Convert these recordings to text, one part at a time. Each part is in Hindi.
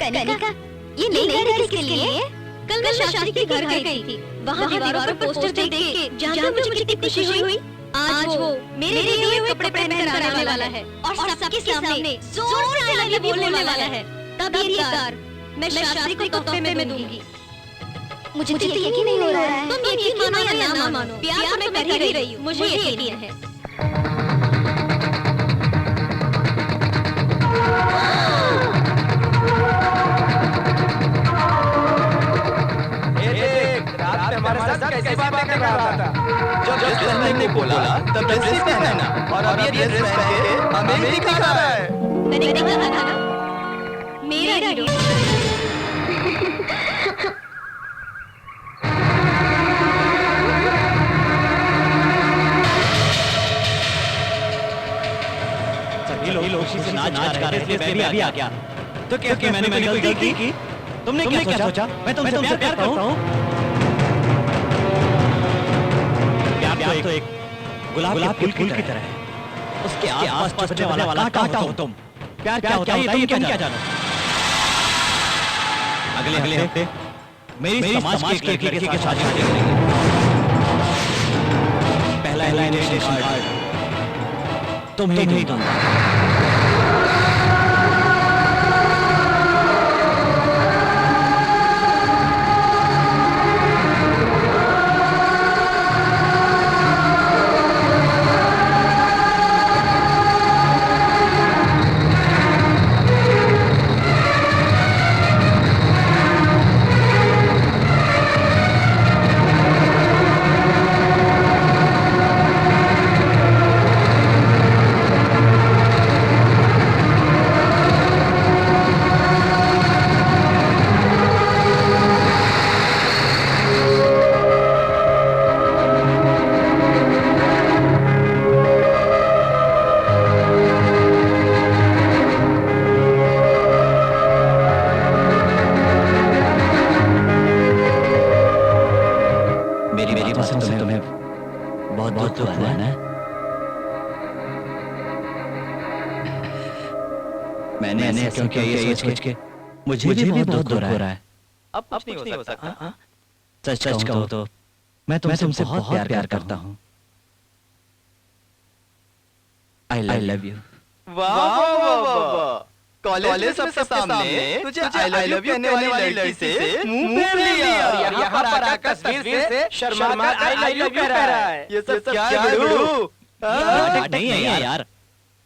कनिका, ये नई गाड़ी किसके लिए? कल मैं शास्त्री के घर गई थी। वहाँ दीवारों पर पोस्टर देख के जानते हो मुझे कितनी खुशी हुई। आज वो मेरे लिए हुए कपड़े पहनकर आने वाला है और सबके सामने जोर से आई लव यू बोलने वाला है। तब ये कार मैं शास्त्री को तोहफे में दूंगी। मुझे तो यकीन नहीं हो रहा है। तुम यकीन मानो या ना मानो, प्यार तो मैं कर ही रही हूँ, मुझे यकीन है। हमारे साथ कैसी बातें कर रहा था? जब पहनने को बोला तब ड्रेस पहना और अब ये ड्रेस पहन के हमें भी दिखा रहा है। मैंने कहा था ना, मेरा हीरो। सभी लोग खुशी से नाच गा रहे थे, इसलिए मैं भी आ गया। तो क्या मैंने कोई गलती की? तुमने क्या सोचा? मैं तुमसे प्यार करता हूँ। प्यार तो एक गुलाब के फूल की तरह है। उसके आसपास बचने वाला कांटा हो तुम। प्यार क्या होता है ये तुम क्या जानो? अगले हफ्ते मेरी समाज के एक लड़के के शादी होने वाली है। पहला इनविटेशन कार्ड तुम्हें ही दूंगा। बहुत दुख हुआ ना? मैंने ऐसा क्यों किया ये सोच के मुझे भी बहुत दुख हो रहा है। अब कुछ नहीं हो सकता। सच कहूँ तो मैं तुमसे बहुत प्यार करता हूँ। I love you। वाह वाह वाह वाह! कॉलेज में सबके सामने तुझे I love you कहने वाली लड़की से मुंह फेर लिया और यहाँ पर आकर तस्वीर से शर्मा कर I love you कह रहा है। ये सब क्या है गुरु? नाटक नहीं है यार,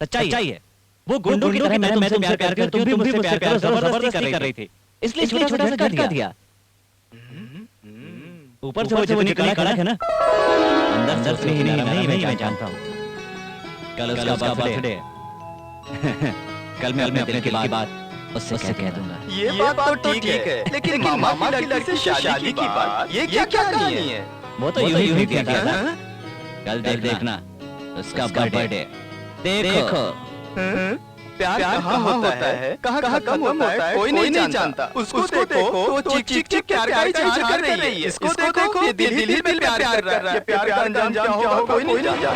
सच्चाई है। वो गुंडों की तरह मैं तुमसे प्यार करती हूँ, तुम भी मुझसे प्यार करो, जबरदस्ती कर रही थी, इसलिए छोटा सा झटका दिया। ऊपर से वो निकला कड़क है ना, अंदर से ही नहीं मैं जानता हूँ। कल उसका बर्थडे है। कल मैं अपने दिल की बात उससे कह दूंगा। ये बात तो ठीक है, लेकिन मामा की लड़की से शादी की बात ये क्या कहानी है? वो तो यूं ही किया था। कल देखना उसका बर्थडे। देखो प्यार कहाँ होता है, कहाँ खत्म होता है, कोई नहीं जानता। उसको देखो, वो चिक चिक प्यार का इजहार कर रही है। इसको देखो, ये दिल ही प्यार कर रहा है। प्यार का अंजाम क्या होगा कोई नहीं जानता।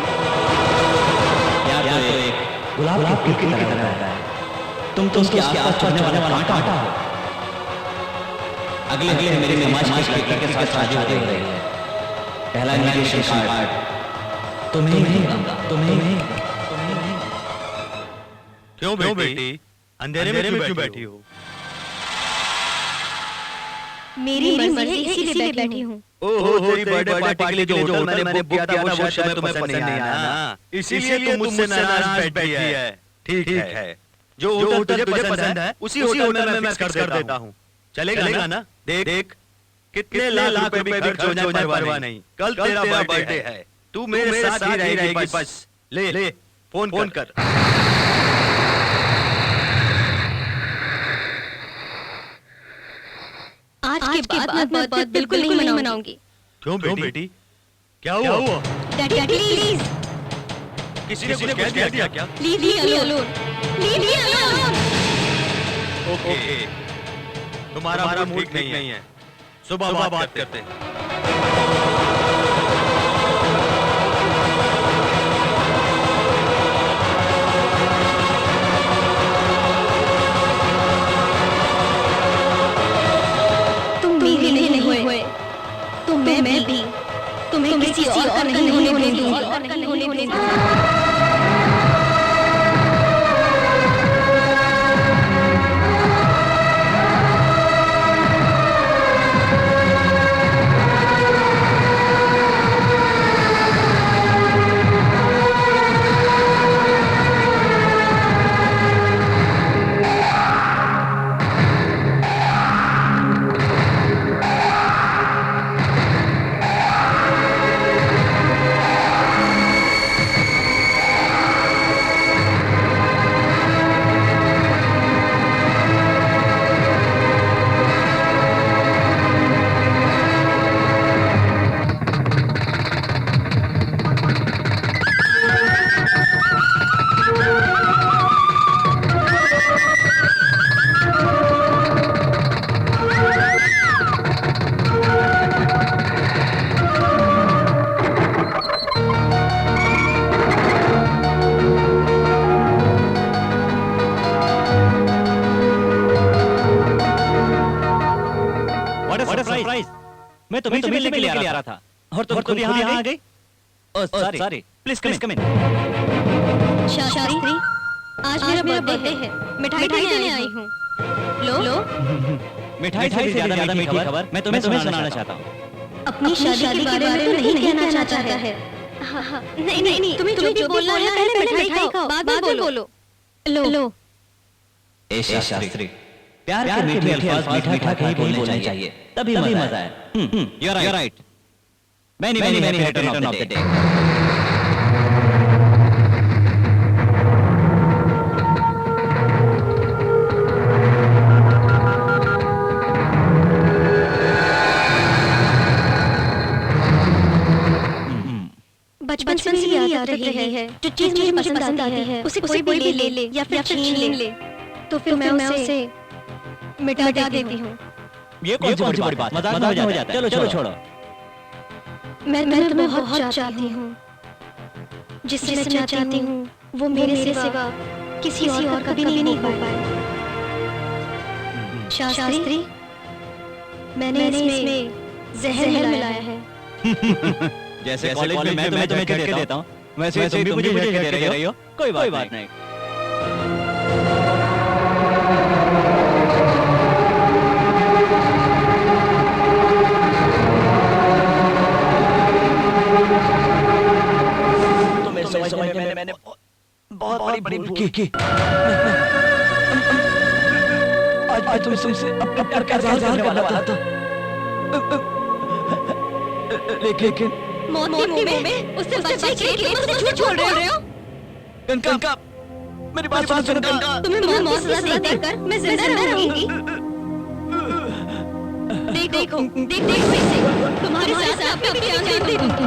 यार तो एक गुलाब की तरह है। तुम तो उसके आसपास चलने वाला कांटा हो। अगले मेरे समाज की लड़की के साथ शादी हो रही है। पहला इनविटेशन कार्ड तुम्हें ही दूंगा, तुम्हें। क्यों बेटी? अंधेरे में क्यों बैठी हो? मेरी मर्जी इसीलिए बैठी हूूँ। ओहो, तेरी बर्थडे पार्टी के लिए जो होटल मैंने बुक किया था वो शायद तुम्हें पसंद नहीं आया ना, इसीलिए तुम मुझसे नाराज बैठी है। ठीक है, जो होटल तुझे पसंद है उसी होटल में मैं फिक्स कर देता हूँ। चलेगा ना? देख कितने लाख रुपए भी खर्च हो जाए परवाह नहीं। कल तेरा बर्थडे है, तू मेरे साथ ही रहेगी बस। ले फोन कर। आज के बाद मैं बर्थडे बिल्कुल नहीं मनाऊंगी। क्यों बेटी? क्या हुआ? डैडी प्लीज, किसी ने कुछ कह दिया क्या? Leave me alone. ओके, तुम्हारा मूड ठीक नहीं है। सुबह बात करते हैं। मैं तुम्हें मिलने के लिए आ रहा था और तुम खुद यहाँ आ गई। ओह सॉरी, प्लीज कम इन। शास्त्री, आज मेरा बर्थडे है, मिठाई देने आई हूँ। लो। मिठाई से ज्यादा मीठी खबर मैं तुम्हें सुनाना चाहता हूँ। अपनी शादी के बारे में तो नहीं कहना चाहता है। नहीं, तुम्हें जो बोलना है पहले मिठाई खाओ, बाद में बोलो। लो। ए शास्त्री, प्यार के मीठे अल्फाज मीठा ही बोलने चाहिए, तभी मजा है। You are right. Many return of the day. बचपन से यही आदत रही है, जो चीज मुझे पसंद आती है उसे कोई भी ले या फिर छीन ले तो फिर मैं उसे मिटा देती हूँ। ये कौन सी बड़ी बात, मजाक हो जाता है। चलो छोड़ो। मैं तुम्हें बहुत चाहती हूँ, जिससे मैं चाहती हूँ वो मेरे से सिवा किसी और का कभी नहीं हो पाए। शास्त्री, मैंने इसमें जहर मिलाया है। जैसे कॉलेज में मैं तुम्हें झटके देता हूँ, वैसे तुम भी मुझे झटके दे रही हो। कोई बात नहीं। समझने में मैंने बहुत बड़ी भूल की। आज तुमसे अपना प्यार का इज़हार करने वाला था, लेकिन मौत के मुंह में उससे बचने के लिए मुझे झूठ बोल रहे हो। कनका, मेरी बात सुनो कनका। तुम्हें मौत सजा देकर मैं जिंदा रहूंगी। देखो इसे, तुम्हारे साथ मैं अपनी जान दे दूंगी।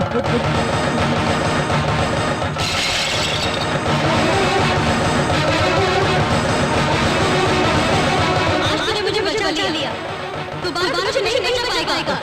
आज तूने मुझे बचा लिया, दोबारा मुझे नहीं बचा पाएगा।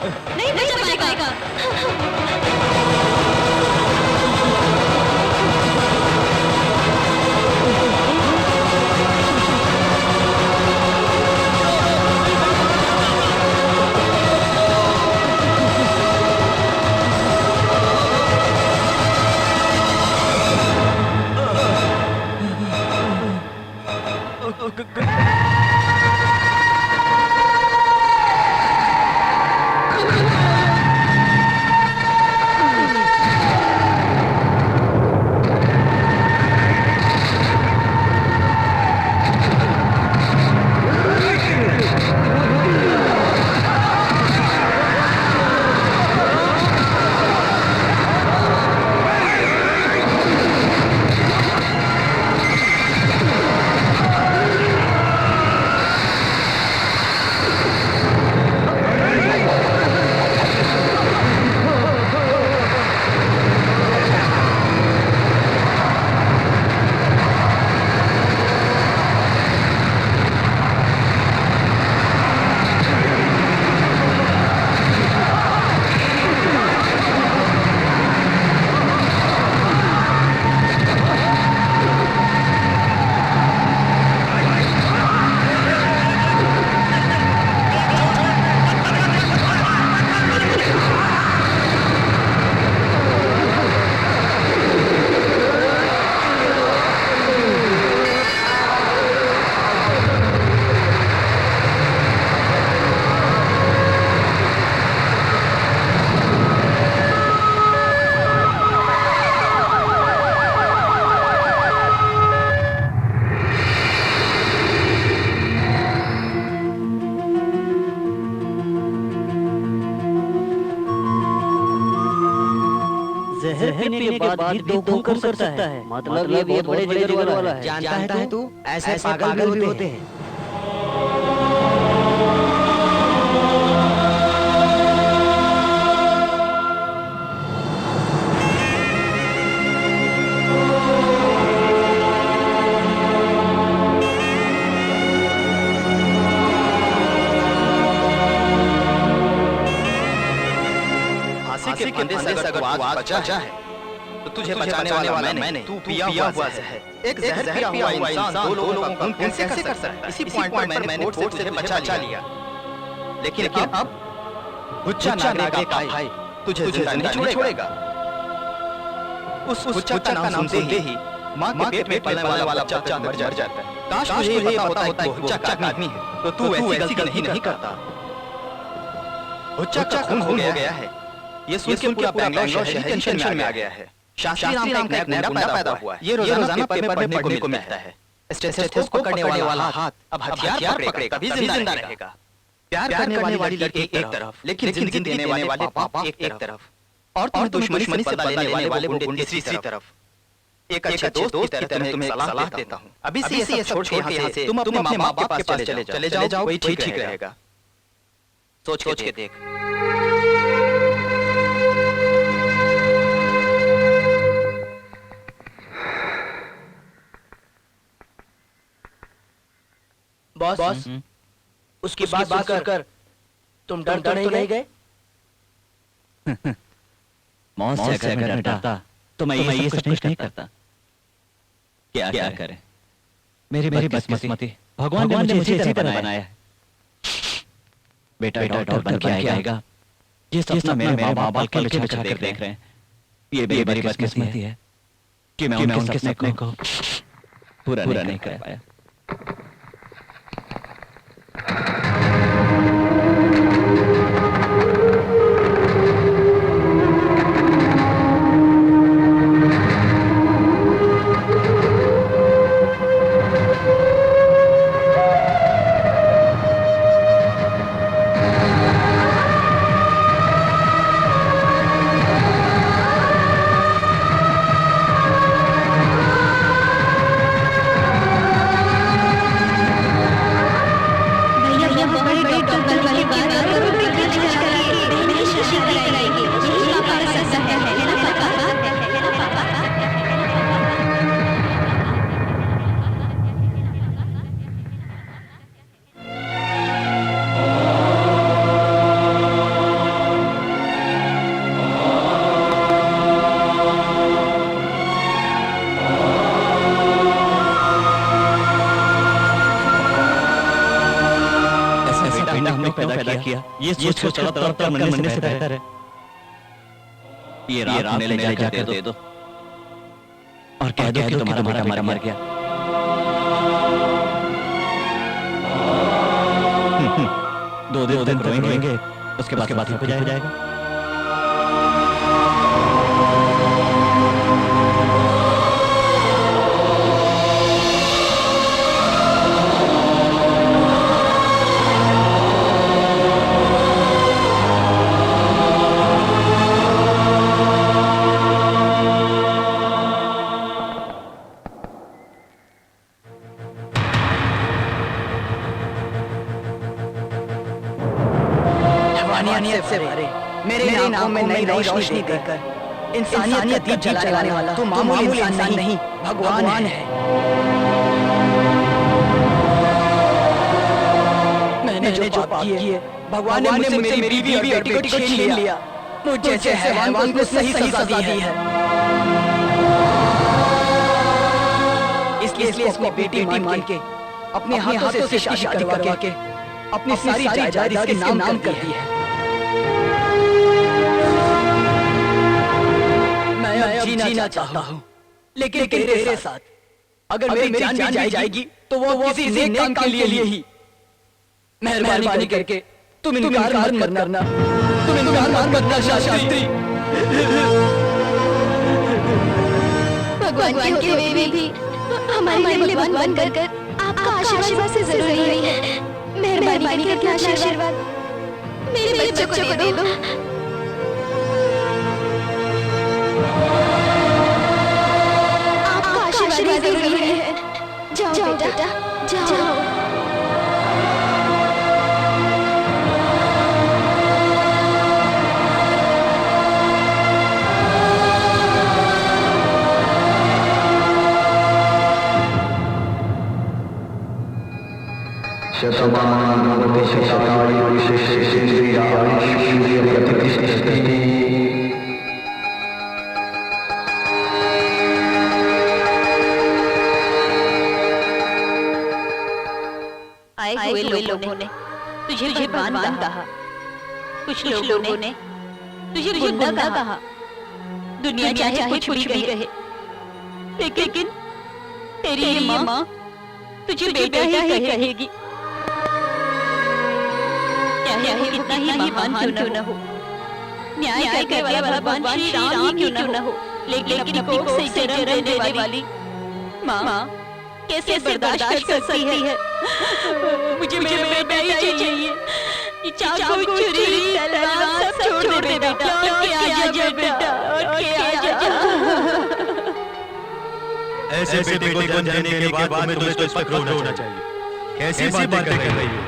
जहर पीने के बाद भी दो खून कर सकता है। मतलब ये बहुत बड़े जिगर वाला है। जानता है तू, ऐसे पागल भी होते हैं। के फंदे से अगर तू आज बचा है तो तुझे बचाने वाला मैंने, तू पिया हुआ जहर। एक जहर पिया हुआ इंसान दो लोगों का खून कैसे कर सकता है? इसी पॉइंट पर मैंने फोर्स से तुझे बचा लिया। लेकिन अब बुच्चा नागे का भाई तुझे जिंदा नहीं छोड़ेगा। उस बुच्चा का नाम सुनते ही माँ के पेट में पलने वाला बच्चा मर जाता है। काश तुझे ये पता होता है कि बुच्चा का आदमी है तो तू ऐसी गलती नहीं करता। बुच्चा का खून हो गया है, ये सुन के पूरा बैंगलोर शहर टेंशन में आ गया है। शास्त्री नाम का एक नया गुंडा पैदा हुआ है, ये रोजाना पेपर में पढ़ने को मिलता है। स्टेथोस्कोप पकड़ने वाला हाथ अब हथियार पकड़ेगा तभी जिंदा रहेगा। प्यार करने वाली लड़की एक तरफ, लेकिन जिंदगी देने वाले बाप एक तरफ, और तुम्हें दुश्मनी से बदला लेने वाले गुंडे तीसरी तरफ। एक अच्छे दोस्त की तरह तुम्हें सलाह देता हूँ, अभी से ये सब छोड़ के यहाँ से तुम अपने माँ बाप के पास चले जाओ, वही ठीक रहेगा। सोच के देख। बॉस, उसकी बात सुनकर तुम डर नहीं गए? मौत से अगर मैं डरता तो मैं ये सब कुछ नहीं करता। क्या करें, मेरी बदकिस्मती, भगवान ने मुझे इसी तरह बनाया है। बेटा डॉक्टर बन के आएगा, ये सपना मेरे माँ बाप के बिछा कर देख रहे हैं। ये मेरी बदकिस्मती है कि मैं उनके सपने को पूरा नहीं कर पाया। पैदा किया, ये सोच कर मरने से बेहतर है ये रात ले जाकर दे दो और कह दो कि तुम्हारा बेटा मर गया। 2 दिन रोएंगे, उसके बाद हो जाएगा। से भरे मेरे नाम में नई रोशनी देकर इंसानियत का दीप जलाने वाला तू मामूली इंसान नहीं, भगवान है। मैंने जो पाप किए, भगवान ने मुझसे मेरी बीवी और बेटी को छीन लिया। मुझ जैसे हैवान को सही सजा दी है। इसलिए अपनी बेटी मान के अपने हाथों से शादी करवा के अपनी सारी जायदाद इसके नाम कर दी है। मैं जीना चाहता हूँ, लेकिन तेरे साथ अगर मेरी जान भी जाएगी तो वो किसी नेक काम के लिए ही। मेहरबानी करके तुम इनकार मत करना शास्त्री। भगवान के वे भी हमारे लिए भगवान कर आपका आशीर्वाद से जरूरी है। मेहरबानी करके आशीर्वाद मेरे बच्चों को दे दो। आपका आशीर्वाद जरूरी है। जाओ बेटा, जाओ। आए हुए लोगों ने तुझे भगवान कहा, कुछ लोगों ने तुझे गुंडा कहा। दुनिया चाहे कुछ भी कहे, लेकिन तेरी ये माँ तुझे बेटा ही कहेगी। चाहे वो कितना ही महान क्यों न हो, न्याय करने वाला भगवान श्री राम ही क्यों न हो, लेकिन अपनी कोख से जन्म देने वाली माँ कैसे बर्दाश्त कर सकती है। मुझे मेरा बेटा ही चाहिए। ये चाकू छुरी तलवार सब छोड़ दे बेटा, लौट के आ जा बेटा, लौट के आ जा। ऐसे बेटे को जन्म देने के बाद में तुम्हें तो फख्र होना चाहिए। कैसी बातें कर रही हो?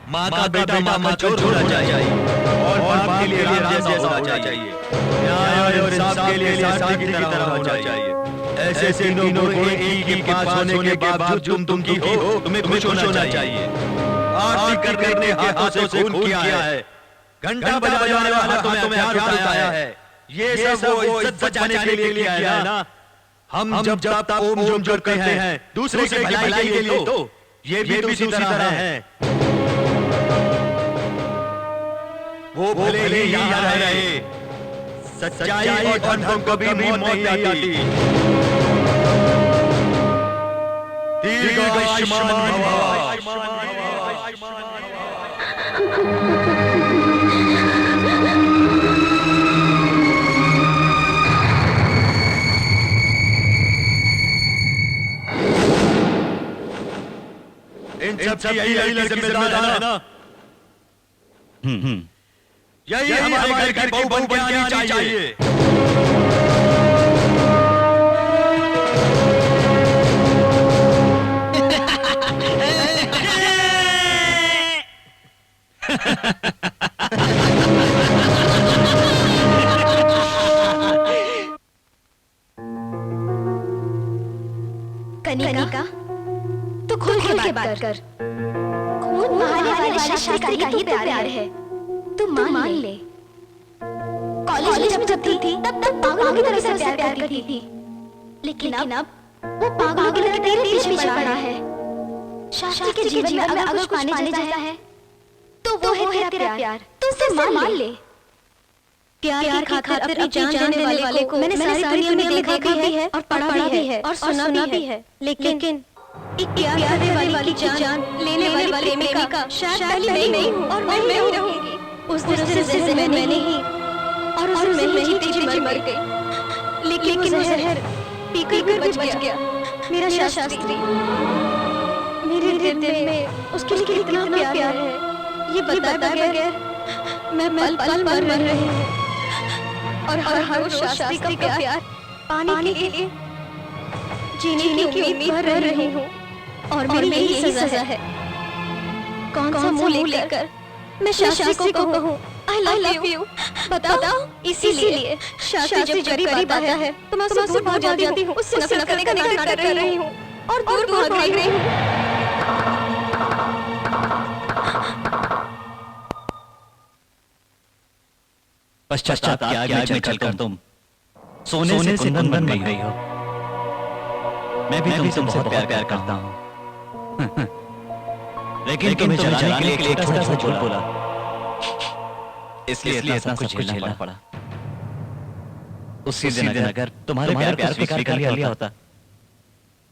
माँ का बेटा माँ चोर होना चाहिए और बाप के लिए राम जैसा होना चाहिए। न्याय और इंसाफ के लिए सारथी की तरह होना चाहिए। ऐसे तीनों गुण एक ही के पास होने के बावजूद तुम की हो, तुम्हें खुश होना चाहिए। आरती करने के हाथों से खून किया है, घंटा बजाने वाला तुम्हें हथियार उठाया है। ये सब वो इज्जत बचाने के लिए किया है ना। हम जब तक ओम जोम जोम करते हैं दूसरे की भलाई के लिए, तो ये भी उसी तरह है। वो भले ही यहाँ रहे, सच्चाई और धर्म को कभी मौत नहीं आती। दीर्घायुष्मान भव। इन सब की यही जिम्मेदार है ना। यही हमारे घर की बहू बन के आनी चाहिए। कनिका, तू खुल के बात कर। खून बहाने वाले शास्त्री का ही तो प्यार है, तू मान ले। कॉलेज में जब थी तब पागलों की तरह से प्यार करती थी, लेकिन अब वो पागलों की तरह तेरे पीछे पड़ा है। शास्त्री के जीवन में अगर कुछ पाने जाता है तो वो है तेरा प्यार। तू उसे मान ले। प्यार की खातिर अपनी जान देने वाले को मैंने सारी दुनिया में देखा भी है और पढ़ा भी है और सुना भी है, लेकिन एक प्यार करने वाली की जान लेने वाली प्रेमिका शायद पहले नहीं हूँ और मैं रहूंगी। उस दिन से जहर मैंने ही और उसमें ही जीते जी मर गई, लेकिन वो जहर पीकर भी बच गया। मेरा शास्त्री, मेरे दिल में उसके लिए कितना प्यार है, ये बताए बगैर मैं पल मर रही हूँ। और हर रोज शास्त्री का प्यार पाने के लिए जीने की उम्मीद भर रही हूँ, और मेरी यही सजा है। कौन सा मुंह लेकर मैं शास्त्री को कहूँ I love you? बताओ। इसीलिए शास्त्री जब करीब आता है तो मैं उससे दूर भाग जाती हूँ, उससे नफरत करने का नाटक कर रही हूँ और दूर भाग रही हूँ। पश्चाताप की आग में चलकर तुम सोने से कुंदन बन गई हो। मैं भी तुमसे बहुत प्यार करता हूँ, लेकिन तुम्हें जलाने के लिए एक छोटा सा झूठ बोला, इसलिए इतना कुछ झेलना पड़ा। उसी दिन अगर तुम्हारे प्यार को स्वीकार कर लिया होता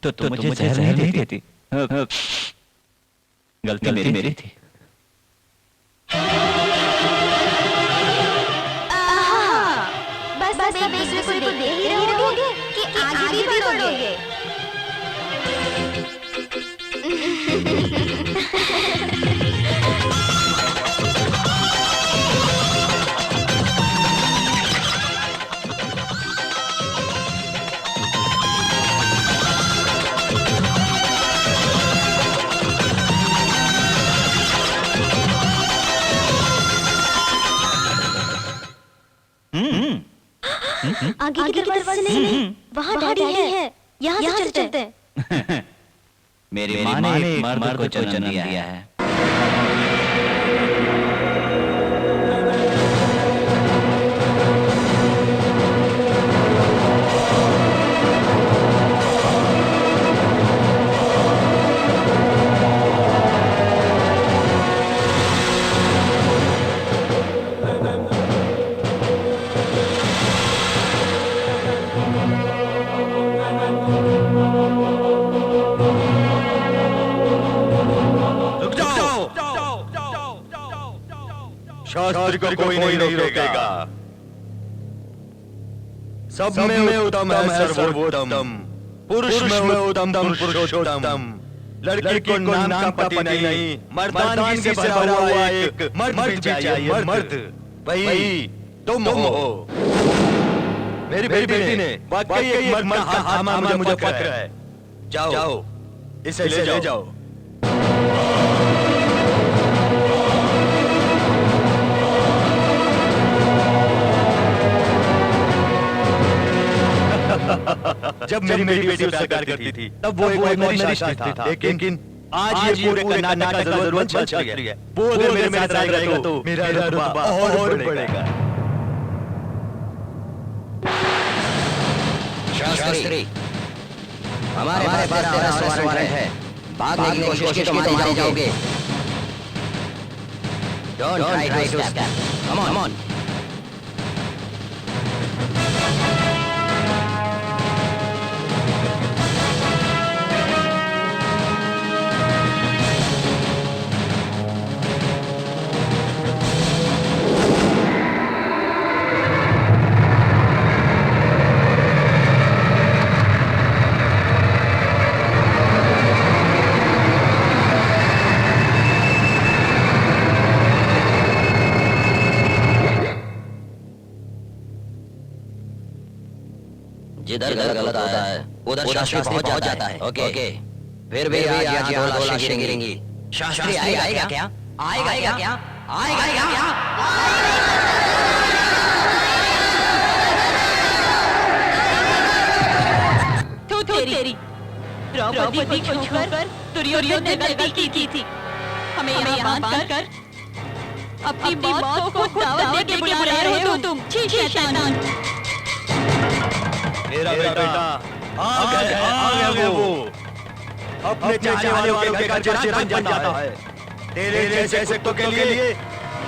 तो तुम मुझे जहर नहीं देती। गलती मेरी थी। बस एक दूसरे को देख ही रहोगे कि आगे भी बढ़ोगे। आगे की दरवाजे से नहीं, वहाँ डैडी है, यहाँ से चलते हैं। मेरी माँ ने एक मर्द को जन्म दिया है। शास्त्री को कोई नहीं रोकेगा। सब में उत्तम है सर्वोत्तम, पुरुष में उत्तम पुरुषोत्तम। लड़की को नाम का पति नहीं, मर्दानगी से भरा हुआ एक मर्द भी चाहिए, मर्द। वही तुम हो। मेरी बेटी ने वाकई एक मर्द का हाथ मुझे फक्र है। जाओ इसे ले जाओ। जब मेरी बेटी उससे प्यार करती थी तब वो एक मेरी शास्त्री था, लेकिन आज ये पूरे कर्नाटक का जरूरतमंद शास्त्री है। वो अगर मेरे साथ रहेगा तो मेरा रुतबा और बढ़ेगा। शास्त्री, हमारे पास 13 वारंट है। भागने की कोशिश की तो मारे जाओगे। Don't try to escape. Come on. जिधर गलत होता है उधर शास्त्री पहुंच जाता है। ओके। फिर भी आज यहाँ 2 लाशें गिरेंगी। शास्त्री आएगा क्या? आएगा क्या? तो तेरी द्रौपदी को छोड़कर दुर्योधन ने गलती की थी। हमें यहाँ बांध कर अपनी मौत को दावत देके बुला रहे हो तुम। छी शैतान। मेरा बेटा आ गया वो। अपने चाहने वालों के घर चिराग बन जाता है। तेरे जैसे तो के लिए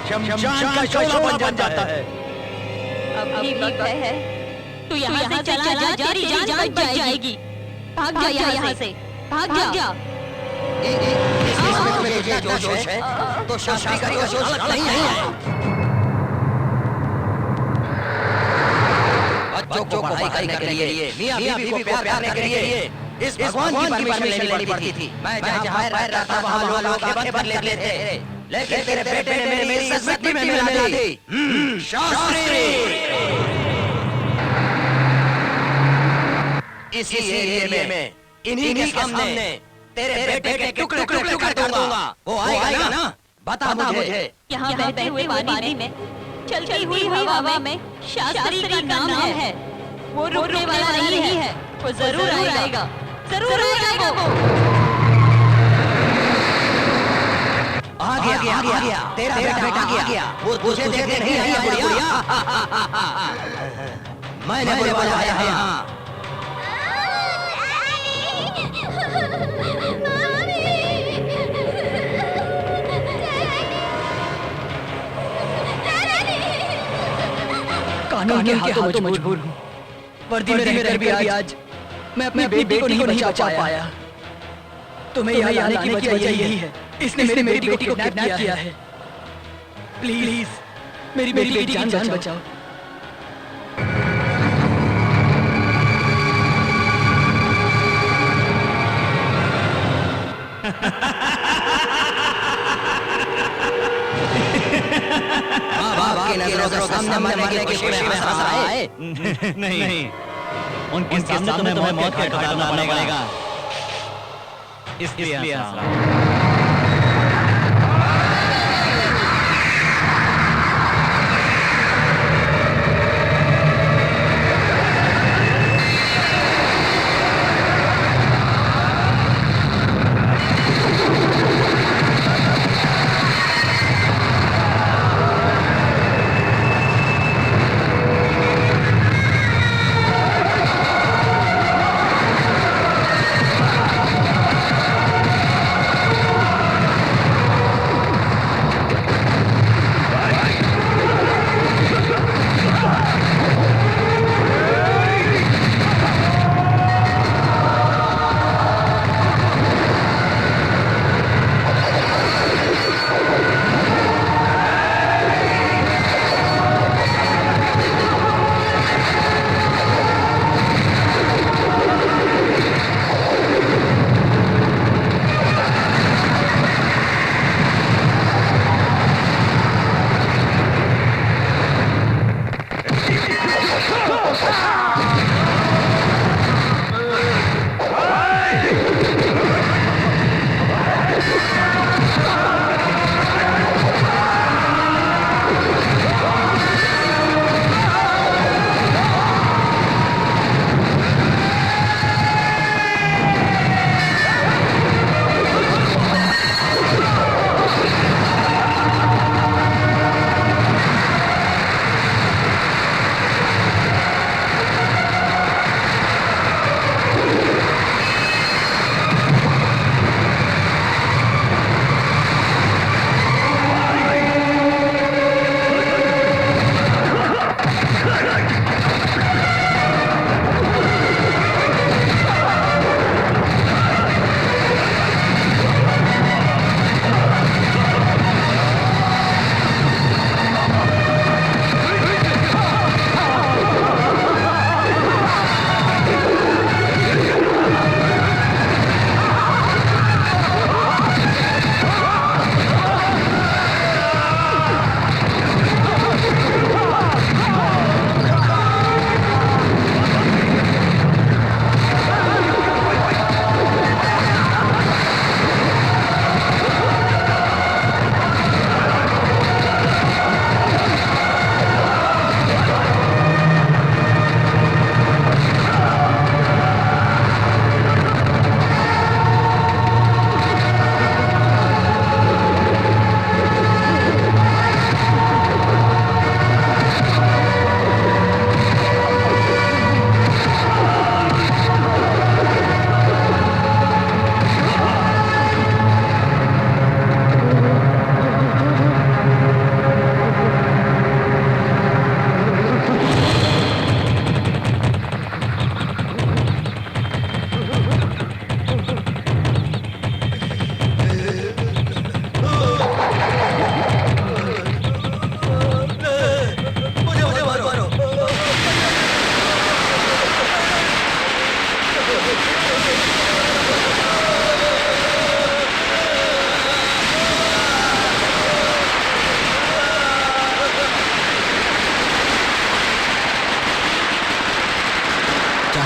शमशान का शोला बन जाता है। अब भी वक्त है। तू यहाँ से चला जा, तेरी जान बच जाएगी। भाग जा यहाँ से, भाग जा। इसमें जोश है तो शास्त्री का जोश अलग नहीं है। बच्चों को पढ़ाई करने के लिए, मियां बीवी को प्यार करने के लिए इस भगवान की परमिशन लेनी पड़ती थी। मैं जहाँ पैर रखता वहाँ लोग आंखें बंद कर लेते थे, लेकिन तेरे बेटे ने मेरी इज्जत मिट्टी में मिला दी। शास्त्री, इसी एरिया में इन्हीं के सामने तेरे बेटे के टुकड़े कर दूंगा। वो आएगा ना? बता मुझे। यहाँ बहते हुए पानी में, चलती हुई हवा में शास्त्री का नाम है। वो रुकने वाला नहीं है। वो जरूर आएगा वो। आ गया। तेरा बेटा आ गया। वो तुझे देखने नहीं आया बुढ़िया। मैंने बुलवाया है यहाँ। कानून के हाथों मजबूर हूँ। वर्दी में रहकर भी आज मैं अपनी बेटी को नहीं बचा पाया। तुम्हें यहाँ आने की वजह यही है। इसने मेरी बेटी को किडनैप किया है। प्लीज मेरी बेटी की जान बचाओ। नजरों के सामने मरने की कोशिश में हंस रहा है। नहीं, उनके सामने तुम्हें मौत के घाट उतारना पड़ेगा। इसलिए हंस रहा हूं।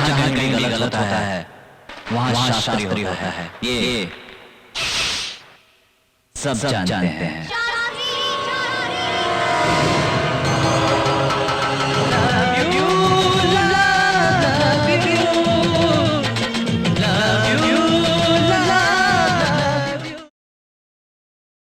जहाँ कहीं गलत होता है वहाँ शास्त्री होता है, ये सब जानते हैं।